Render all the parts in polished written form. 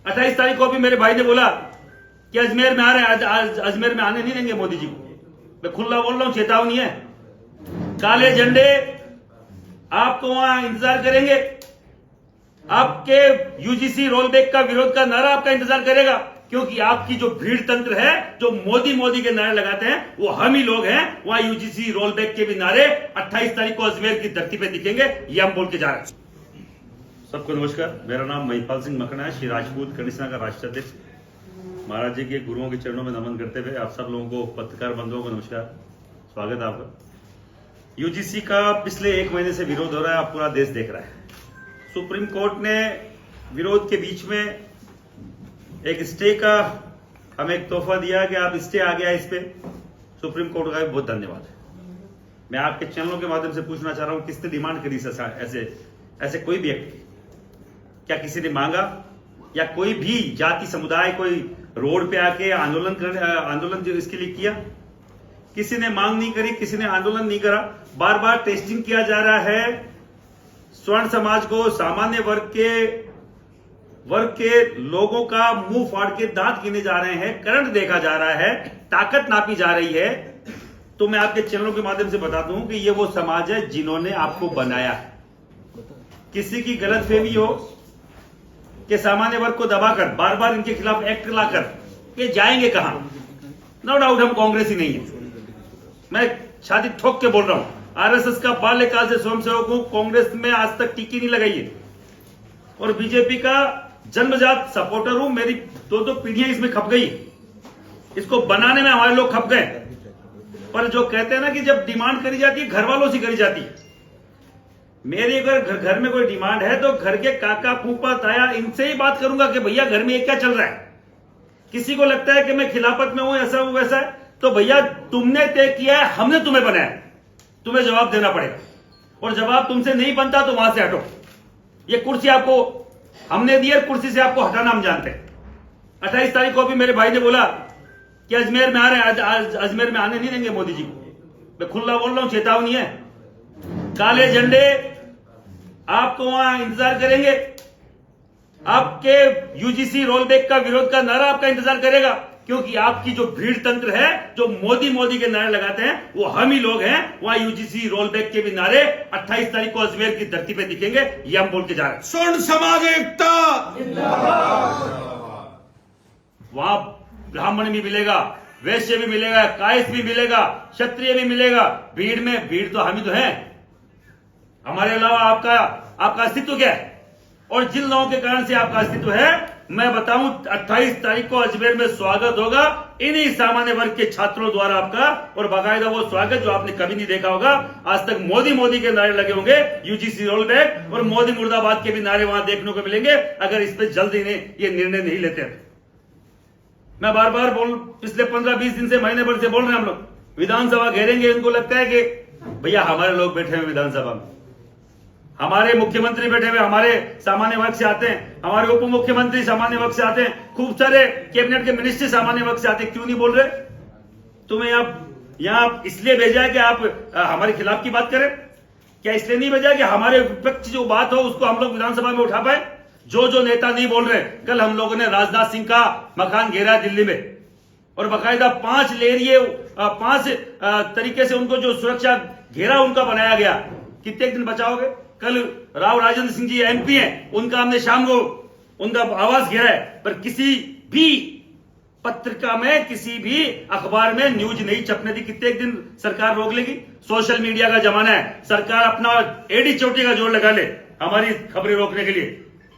28 तारीख को भी मेरे भाई ने बोला कि अजमेर में आ रहे हैं, आज अजमेर में आने नहीं देंगे मोदी जी को। मैं खुला बोल रहा हूं, चेतावनी है। काले झंडे आपको वहां इंतजार करेंगे, आपके यूजीसी रोलबैक का विरोध का नारा आपका इंतजार करेगा, क्योंकि आपकी जो भीड़ तंत्र है, जो मोदी के नारे लगाते हैं, वो हम ही लोग हैं। वहां यूजीसी रोलबैक के भी नारे 28 तारीख को अजमेर की धरती पे दिखेंगे, ये हम बोल के जा रहे हैं। सबको नमस्कार, मेरा नाम महिपाल सिंह मखना है, श्री राजपूत कनिष्ठा का राष्ट्रीय अध्यक्ष। महाराज जी के गुरुओं के चरणों में नमन करते हुए आप सब लोगों को, पत्रकार बंधुओं को नमस्कार, स्वागत है आपका। यूजीसी का पिछले 1 महीने से विरोध हो रहा है, आप पूरा देश देख रहा है। सुप्रीम कोर्ट ने विरोध के बीच में एक स्टे का हमें एक तोहफा दिया कि आप स्टे आ गया इस पे। सुप्रीम कोर्ट का भी बहुत धन्यवाद है। मैं आपके चैनलों के माध्यम से पूछना चाह रहा हूं, किसने डिमांड करी ऐसे कोई भी व्यक्ति, क्या किसी ने मांगा? या कोई भी जाति समुदाय कोई रोड पे आके आंदोलन जो इसके लिए किया? किसी ने मांग नहीं करी, किसी ने आंदोलन नहीं करा। बार बार टेस्टिंग किया जा रहा है। स्वर्ण समाज को, सामान्य वर्ग के लोगों का मुंह फाड़ के दांत गिने जा रहे हैं, करंट देखा जा रहा है, ताकत नापी जा रही है। तो मैं आपके चैनलों के माध्यम से बता दूं कि ये वो समाज है जिन्होंने आपको बनाया है। किसी की गलतफहमी हो कि सामान्य वर्ग को दबाकर बार बार इनके खिलाफ एक्ट लाकर ये जाएंगे कहां? नो डाउट हम कांग्रेस ही नहीं है, मैं छाती ठोक के बोल रहा हूं। आरएसएस का बाल्यकाल से स्वयंसेवक हूं, कांग्रेस में आज तक टिकी नहीं लगाई है, और बीजेपी का जन्मजात सपोर्टर हूं। मेरी 2 पीढ़ियां इसमें खप गई, इसको बनाने में हमारे लोग खप गए। पर जो कहते हैं ना कि जब डिमांड करी जाती है, घर वालों से करी जाती है। मेरी अगर घर में कोई डिमांड है तो घर के काका फूफा ताया इनसे ही बात करूंगा कि भैया घर में ये क्या चल रहा है। किसी को लगता है कि मैं खिलाफत में हूं, ऐसा हूं वैसा है, तो भैया तुमने तय किया है, हमने तुम्हें बनाया, तुम्हें जवाब देना पड़ेगा। और जवाब तुमसे नहीं बनता तो वहां से हटो। ये कुर्सी आपको हमने दी है, कुर्सी से आपको हटाना हम जानते हैं। 28 तारीख को भी मेरे भाई ने बोला कि अजमेर में आ रहे हैं, आज अजमेर में आने नहीं देंगे मोदी जी को। मैं खुला बोल रहा हूं, चेतावनी है। काले झंडे आपको वहां इंतजार करेंगे, आपके यूजीसी रोलबैक का विरोध का नारा आपका इंतजार करेगा, क्योंकि आपकी जो भीड़ तंत्र है, जो मोदी के नारे लगाते हैं, वो हम ही लोग हैं। वहां यूजीसी रोलबैक के भी नारे 28 तारीख को अजमेर की धरती पे दिखेंगे, ये हम बोल के जा रहे हैं। स्वर्ण समाज एकता वहां ब्राह्मण भी मिलेगा, वैश्य भी मिलेगा, कायस्थ भी मिलेगा, क्षत्रिय भी मिलेगा। भीड़ तो हम ही तो हैं। हमारे अलावा आपका अस्तित्व क्या है? और जिन लोगों के कारण से आपका अस्तित्व है, मैं बताऊं 28 तारीख को अजमेर में स्वागत होगा इन्हीं सामान्य वर्ग के छात्रों द्वारा आपका, और बाकायदा वो स्वागत जो आपने कभी नहीं देखा होगा। आज तक मोदी के नारे लगे होंगे, यूजीसी रोलबैक और मोदी मुर्दाबाद के भी नारे वहां देखने को मिलेंगे, अगर इस पर जल्दी ये निर्णय नहीं लेते हैं। मैं बार पिछले 15-20 दिन से, महीने भर से बोल रहे हैं, हम लोग विधानसभा घेरेंगे। इनको लगता है कि भैया हमारे लोग बैठे हुए विधानसभा में, हमारे मुख्यमंत्री बैठे हुए हमारे सामान्य वर्ग से आते हैं, हमारे उप मुख्यमंत्री सामान्य वर्ग से आते हैं, खूब सारे कैबिनेट के मिनिस्टर सामान्य वर्ग से आते हैं। क्यों नहीं बोल रहे? तुम्हें यहां इसलिए भेजा है कि आप हमारे खिलाफ की बात करें? क्या इसलिए नहीं भेजा कि हमारे विपक्ष जो बात हो उसको हम लोग विधानसभा में उठा पाए? जो नेता नहीं बोल रहे, कल हम लोगों ने राजनाथ सिंह का मकान घेरा दिल्ली में, और बाकायदा 5 तरीके से उनको जो सुरक्षा घेरा उनका बनाया गया। कितने दिन बचाओगे? कल राव राजेंद्र सिंह जी एमपी हैं, उनका हमने शाम को उनका आवास घेरा है, पर किसी भी पत्रिका में, किसी भी अखबार में न्यूज नहीं छपने दी। कितने दिन सरकार रोक लेगी? सोशल मीडिया का जमाना है, सरकार अपना एडी चोटी का जोर लगा ले हमारी खबरें रोकने के लिए,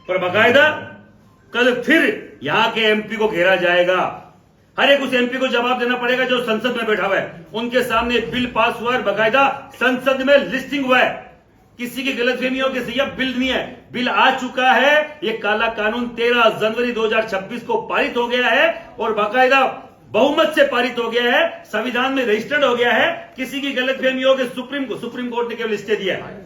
पर बाकायदा कल फिर यहां के एमपी को घेरा जाएगा। हर एक उस एमपी को जवाब देना पड़ेगा जो संसद में बैठा हुआ है। उनके सामने बिल पास हुआ है, बाकायदा संसद में लिस्टिंग हुआ है। किसी की गलतफहमी हो कि सही बिल नहीं है, बिल आ चुका है। ये काला कानून 13 जनवरी 2026 को पारित हो गया है, और बाकायदा बहुमत से पारित हो गया है, संविधान में रजिस्टर्ड हो गया है। किसी की गलतफहमी हो कि सुप्रीम कोर्ट ने केवल स्टे दिया है।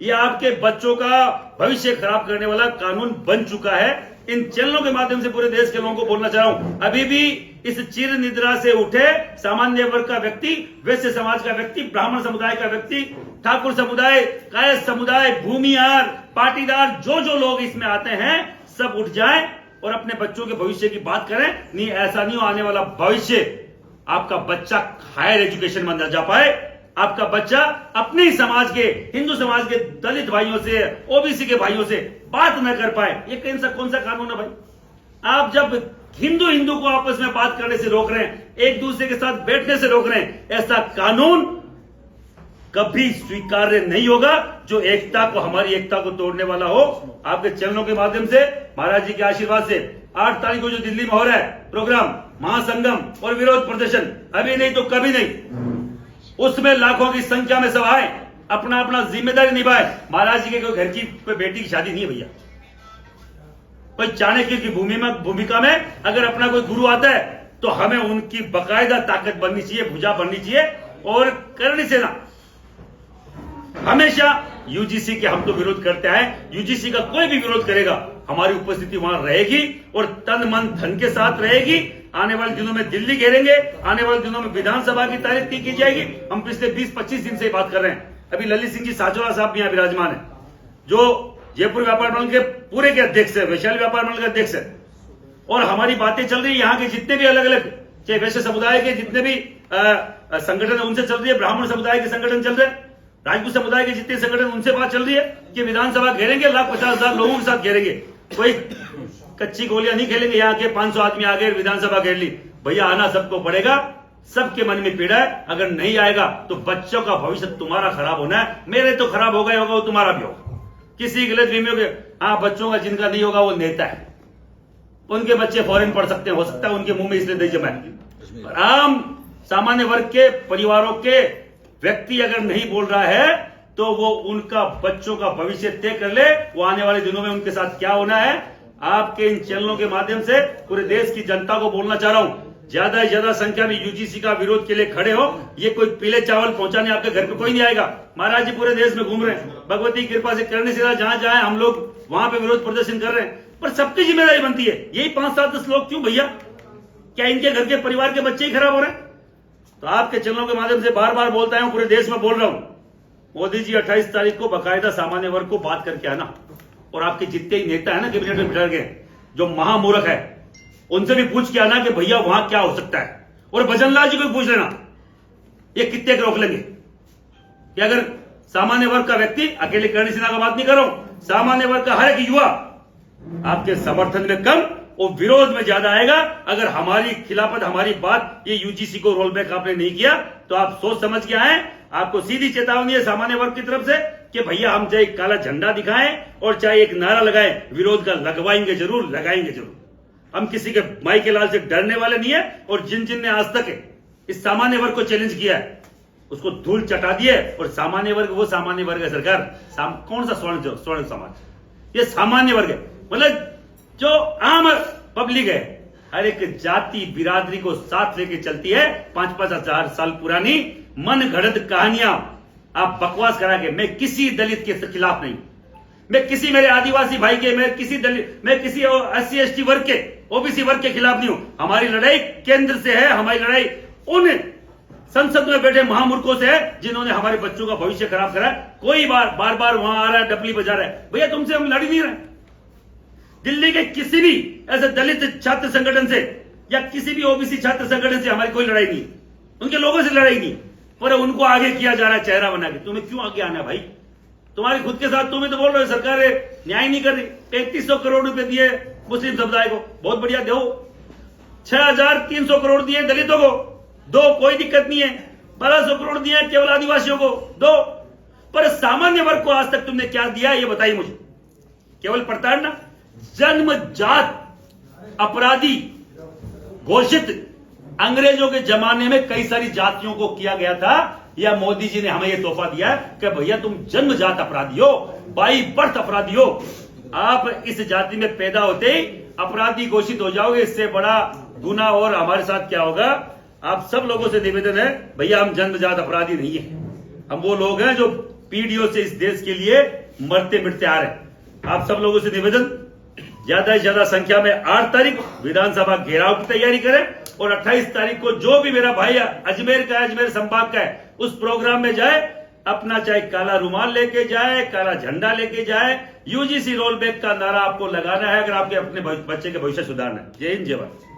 ये आपके बच्चों का भविष्य खराब करने वाला कानून बन चुका है। इन चैनलों के माध्यम से पूरे देश के लोगों को बोलना चाह रहा हूं, अभी भी इस चिर निद्रा से उठे सामान्य वर्ग का व्यक्ति, वैश्य समाज का व्यक्ति, ब्राह्मण समुदाय का व्यक्ति, ठाकुर समुदाय, कायस्थ समुदाय, भूमिहार, पाटीदार, जो लोग इसमें आते हैं, सब उठ जाएं और अपने बच्चों के भविष्य की बात करें। नहीं, ऐसा नहीं हो आने वाला भविष्य आपका बच्चा हायर एजुकेशन में न जा पाए, आपका बच्चा अपने ही समाज के, हिंदू समाज के दलित भाइयों से, ओबीसी के भाइयों से बात न कर पाए। ये कौन सा कानून है भाई? आप जब हिंदू को आपस में बात करने से रोक रहे हैं, एक दूसरे के साथ बैठने से रोक रहे हैं, ऐसा कानून कभी स्वीकार्य नहीं होगा जो एकता को, हमारी एकता को तोड़ने वाला हो। आपके चैनलों के माध्यम से, महाराज जी के आशीर्वाद से 8 तारीख को जो दिल्ली में हो रहा है प्रोग्राम, महासंगम और विरोध प्रदर्शन, अभी नहीं तो कभी नहीं, उसमें लाखों की संख्या में सभाएं, अपना अपना जिम्मेदारी निभाए। महाराज जी के कोई घर की कोई बेटी की शादी नहीं है भैया। कोई चाणक्य की भूमिका में अगर अपना कोई गुरु आता है तो हमें उनकी बकायदा ताकत बननी चाहिए, भुजा बननी चाहिए और करनी सेना। हमेशा यूजीसी के हम तो विरोध करते हैं, यूजीसी का कोई भी विरोध करेगा हमारी उपस्थिति वहां रहेगी और तन मन धन के साथ रहेगी। आने वाले दिनों में दिल्ली घेरेंगे, आने वाले दिनों में विधानसभा की तारीख की जाएगी। हम पिछले 20-25 दिन से बात कर रहे हैं। अभी ललित सिंह जी साचोला साहब भी यहाँ विराजमान है, जो जयपुर व्यापार मंडल के पूरे के अध्यक्ष है, वैशाली व्यापार मंडल के अध्यक्ष है, और हमारी बातें चल रही है। यहाँ के जितने भी अलग अलग, चाहे वैश्य समुदाय के जितने भी संगठन है उनसे चल रही है, ब्राह्मण समुदाय के संगठन चल रहे हैं, राजपूत समुदाय के जितने संगठन उनसे बात चल रही है कि विधानसभा घेरेंगे, 1,50,000 लोगों के साथ घेरेंगे। कोई कच्ची गोलियां नहीं खेलेंगे, यहाँ के 500 आदमी आ गए, विधानसभा घेर ली। भैया आना सबको पड़ेगा, सबके मन में पीड़ा है। अगर नहीं आएगा तो बच्चों का भविष्य तुम्हारा खराब होना है, मेरे तो खराब हो गया होगा, वो तुम्हारा भी होगा। किसी गलत फहमियों के, हाँ बच्चों का जिनका नहीं होगा वो नेता है, उनके बच्चे फॉरेन पढ़ सकते हैं, हो सकता है उनके मुंह में इसलिए दही जमाए। आम सामान्य वर्ग के परिवारों के व्यक्ति अगर नहीं बोल रहा है तो वो उनका बच्चों का भविष्य तय कर ले, वो आने वाले दिनों में उनके साथ क्या होना है। आपके इन चैनलों के माध्यम से पूरे देश की जनता को बोलना चाह रहा हूं, ज्यादा से ज्यादा संख्या में यूजीसी का विरोध के लिए खड़े हो। ये कोई पीले चावल पहुंचाने आपके घर पे कोई नहीं आएगा। महाराज जी पूरे देश में घूम रहे हैं, भगवती की कृपा से करने से जहां जहां हम लोग वहां पे विरोध प्रदर्शन कर रहे हैं, पर सबकी जिम्मेदारी बनती है। यही 5-7-10 लोग क्यों भैया? क्या इनके घर के परिवार के बच्चे ही खराब हो रहे हैं? तो आपके चैनलों के माध्यम से बार बार बोलता हूं, पूरे देश में बोल रहा हूं, मोदी जी 28 तारीख को बाकायदा सामान्य वर्ग को बात करके आना, और आपके जितने ही नेता है ना कैबिनेट में बिठा के, जो महामूर्ख है, उनसे भी पूछ के आना कि भैया वहां क्या हो सकता है। और भजनलाल जी को भी पूछ लेना, ये कितने रोक लेंगे कि अगर सामान्य वर्ग का व्यक्ति, अकेले करणी सेना का बात नहीं कर रहा हूं, सामान्य वर्ग का हर एक युवा आपके समर्थन में कम और विरोध में ज्यादा आएगा। अगर हमारी खिलाफत, हमारी बात, ये यूजीसी को रोल बैक आपने नहीं किया तो आप सोच समझ के आए। आपको सीधी चेतावनी है सामान्य वर्ग की तरफ से कि भैया हम चाहे काला झंडा दिखाएं और चाहे एक नारा लगाएं, विरोध का लगवाएंगे जरूर, लगाएंगे जरूर। हम किसी के माई के लाल से डरने वाले नहीं है। और जिन जिन ने आज तक इस सामान्य वर्ग को चैलेंज किया है उसको धूल चटा दिए। और सामान्य वर्ग वो सामान्य वर्ग है सरकार, कौन सा स्वर्ण समाज, ये सामान्य वर्ग है, मतलब जो आम पब्लिक है, हर एक जाति बिरादरी को साथ लेके चलती है। 5-5 हजार साल पुरानी मन घड़त कहानियां आप बकवास करा के, मैं किसी दलित के खिलाफ नहीं, मैं किसी मेरे आदिवासी भाई के, मैं किसी दलित, मैं किसी SC/ST वर्ग के, ओबीसी वर्ग के खिलाफ नहीं हूं। हमारी लड़ाई केंद्र से है, हमारी लड़ाई उन संसद में बैठे महामूर्खों से है जिन्होंने हमारे बच्चों का भविष्य खराब करा है। कोई बार बार वहां आ रहा है, डपली बजा रहा है, भैया तुमसे हम लड़ नहीं रहे। दिल्ली के किसी भी ऐसे दलित छात्र संगठन से या किसी भी ओबीसी छात्र संगठन से हमारी कोई लड़ाई नहीं, उनके लोगों से लड़ाई नहीं, पर उनको आगे किया जा रहा है चेहरा बना के। तुम्हें क्यों आगे आना है भाई? तुम्हारी खुद के साथ तुम्हें तो बोल रहे हो सरकार न्याय नहीं कर रही। 3300 करोड़ रुपए दिए मुस्लिम समुदाय को, बहुत बढ़िया दो। 6300 करोड़ दिए दलितों को, दो, कोई दिक्कत नहीं है। 1200 करोड़ दिए केवल आदिवासियों को, दो। पर सामान्य वर्ग को आज तक तुमने क्या दिया ये बताइए मुझे? केवल प्रताड़ना, जन्मजात अपराधी घोषित अंग्रेजों के जमाने में कई सारी जातियों को किया गया था, या मोदी जी ने हमें यह तोहफा दिया कि भैया तुम जन्मजात अपराधी हो, बाई बर्थ अपराधी हो। आप इस जाति में पैदा होते ही अपराधी घोषित हो जाओगे, इससे बड़ा गुनाह और हमारे साथ क्या होगा? आप सब लोगों से निवेदन है, भैया हम जन्मजात अपराधी नहीं है, हम वो लोग हैं जो पीढ़ियों से इस देश के लिए मरते मिटते आ रहे हैं। आप सब लोगों से निवेदन, ज्यादा से ज्यादा संख्या में 8 तारीख विधानसभा घेराव की तैयारी करें, और 28 तारीख को जो भी मेरा भाई अजमेर का है, अजमेर संभाग का है, उस प्रोग्राम में जाए। अपना चाहे काला रुमाल लेके जाए, काला झंडा लेके जाए, यूजीसी रोल बैक का नारा आपको लगाना है अगर आपके अपने बच्चे के भविष्य सुधारना है। जय हिंद, जय भारत।